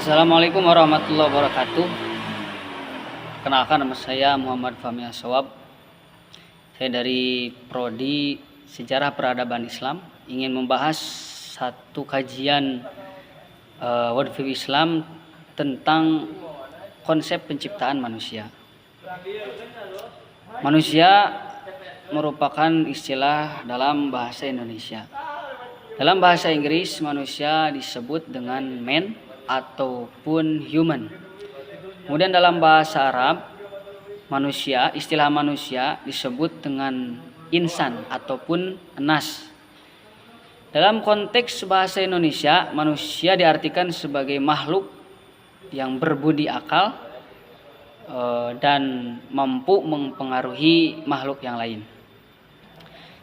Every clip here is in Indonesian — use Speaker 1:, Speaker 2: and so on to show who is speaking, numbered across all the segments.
Speaker 1: Assalamualaikum warahmatullahi wabarakatuh. Kenalkan, nama saya Muhammad Fahmi Ashawab. Saya dari Prodi Sejarah Peradaban Islam. Ingin membahas satu kajian worldview Islam tentang konsep penciptaan manusia. Manusia merupakan istilah dalam bahasa Indonesia. Dalam bahasa Inggris, manusia disebut dengan man ataupun human. Kemudian dalam bahasa Arab, istilah manusia disebut dengan insan ataupun nas. Dalam konteks bahasa Indonesia, manusia diartikan sebagai makhluk yang berbudi akal dan mampu mempengaruhi makhluk yang lain.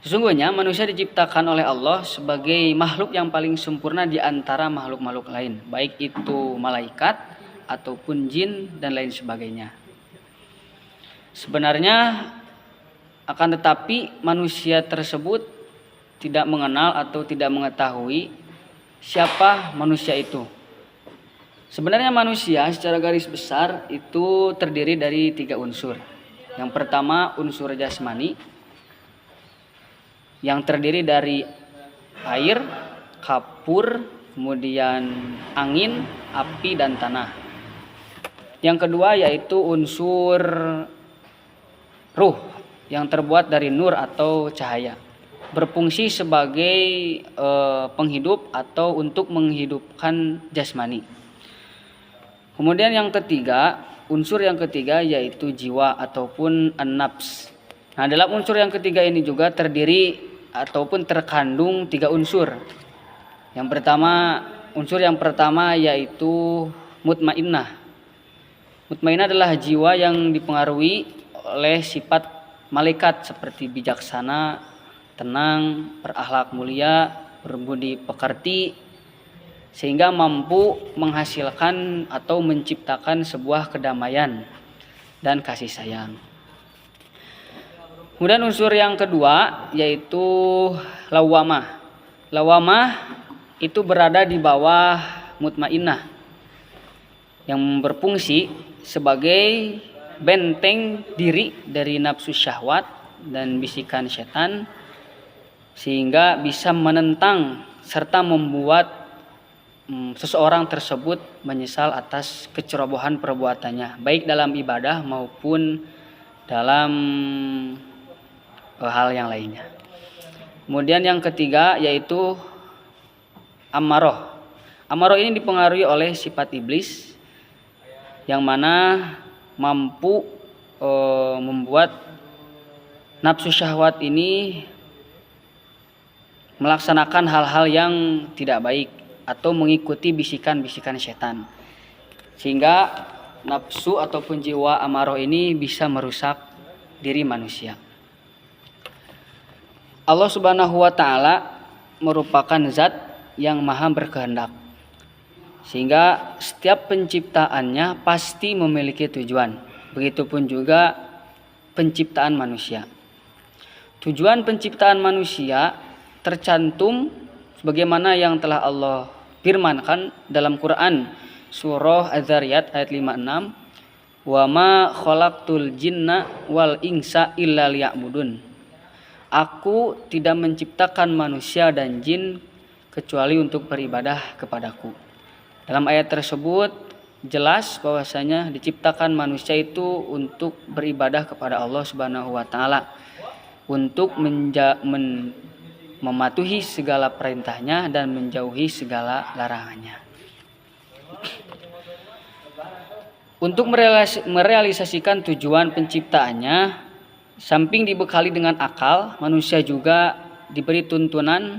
Speaker 1: Sesungguhnya manusia diciptakan oleh Allah sebagai makhluk yang paling sempurna di antara makhluk-makhluk lain, baik itu malaikat ataupun jin dan lain sebagainya. Sebenarnya akan tetapi manusia tersebut tidak mengenal atau tidak mengetahui siapa manusia itu. Sebenarnya manusia secara garis besar itu terdiri dari 3 unsur. Yang pertama unsur jasmani, yang terdiri dari air, kapur, kemudian angin, api, dan tanah. Yang kedua yaitu unsur ruh yang terbuat dari nur atau cahaya, berfungsi sebagai penghidup atau untuk menghidupkan jasmani. Kemudian unsur yang ketiga yaitu jiwa ataupun an-nafs. Nah, dalam unsur yang ketiga ini juga terdiri ataupun terkandung 3 unsur. Unsur yang pertama yaitu mutmainnah. Mutmainnah adalah jiwa yang dipengaruhi oleh sifat malaikat seperti bijaksana, tenang, berakhlak mulia, berbudi pekerti, sehingga mampu menghasilkan atau menciptakan sebuah kedamaian dan kasih sayang. Kemudian unsur yang kedua yaitu lawamah. Lawamah itu berada di bawah mutmainnah yang berfungsi sebagai benteng diri dari nafsu syahwat dan bisikan setan, sehingga bisa menentang serta membuat seseorang tersebut menyesal atas kecerobohan perbuatannya, baik dalam ibadah maupun dalam hal yang lainnya. Kemudian yang ketiga yaitu amarah. Amarah ini dipengaruhi oleh sifat iblis yang mana mampu membuat nafsu syahwat ini melaksanakan hal-hal yang tidak baik atau mengikuti bisikan-bisikan setan, sehingga nafsu ataupun jiwa amarah ini bisa merusak diri manusia. Allah Subhanahu wa Ta'ala merupakan zat yang maha berkehendak, sehingga setiap penciptaannya pasti memiliki tujuan. Begitupun juga penciptaan manusia. Tujuan penciptaan manusia tercantum sebagaimana yang telah Allah firmankan dalam Quran surah Az-Zariyat ayat 56, "Wa ma khalaqtul jinna wal insa illa liya'budun." Aku tidak menciptakan manusia dan jin kecuali untuk beribadah kepadaku. Dalam ayat tersebut jelas bahwasanya diciptakan manusia itu untuk beribadah kepada Allah Subhanahu wa Ta'ala, untuk mematuhi segala perintahnya dan menjauhi segala larangannya. Untuk merealisasikan tujuan penciptaannya, samping dibekali dengan akal, manusia juga diberi tuntunan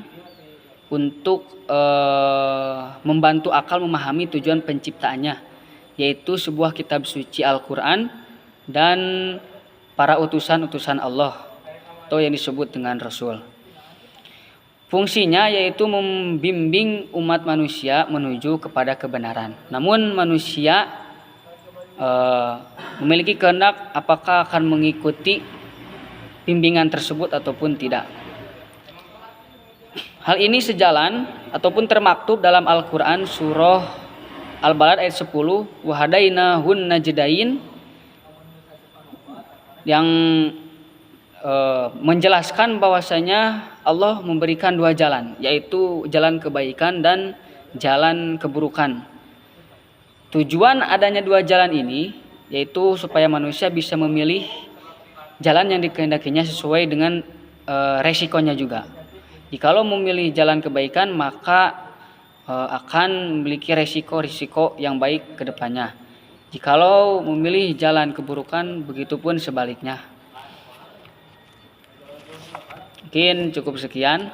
Speaker 1: untuk membantu akal memahami tujuan penciptaannya, yaitu sebuah kitab suci Al-Quran dan para utusan-utusan Allah atau yang disebut dengan Rasul. Fungsinya yaitu membimbing umat manusia menuju kepada kebenaran. Namun manusia memiliki kehendak apakah akan mengikuti bimbingan tersebut ataupun tidak. Hal ini sejalan ataupun termaktub dalam Al-Quran surah Al-Balad ayat 10, wa hadainahun najdain, yang menjelaskan bahwasanya Allah memberikan dua jalan, yaitu jalan kebaikan dan jalan keburukan. Tujuan adanya dua jalan ini yaitu supaya manusia bisa memilih jalan yang dikehendakinya sesuai dengan resikonya juga. Jikalau memilih jalan kebaikan, maka akan memiliki resiko-resiko yang baik ke depannya. Jikalau memilih jalan keburukan, begitupun sebaliknya. Mungkin cukup sekian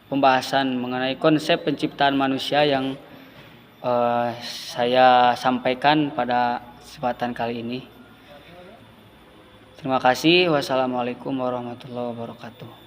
Speaker 1: pembahasan mengenai konsep penciptaan manusia yang saya sampaikan pada kesempatan kali ini. Terima kasih. Wassalamualaikum warahmatullahi wabarakatuh.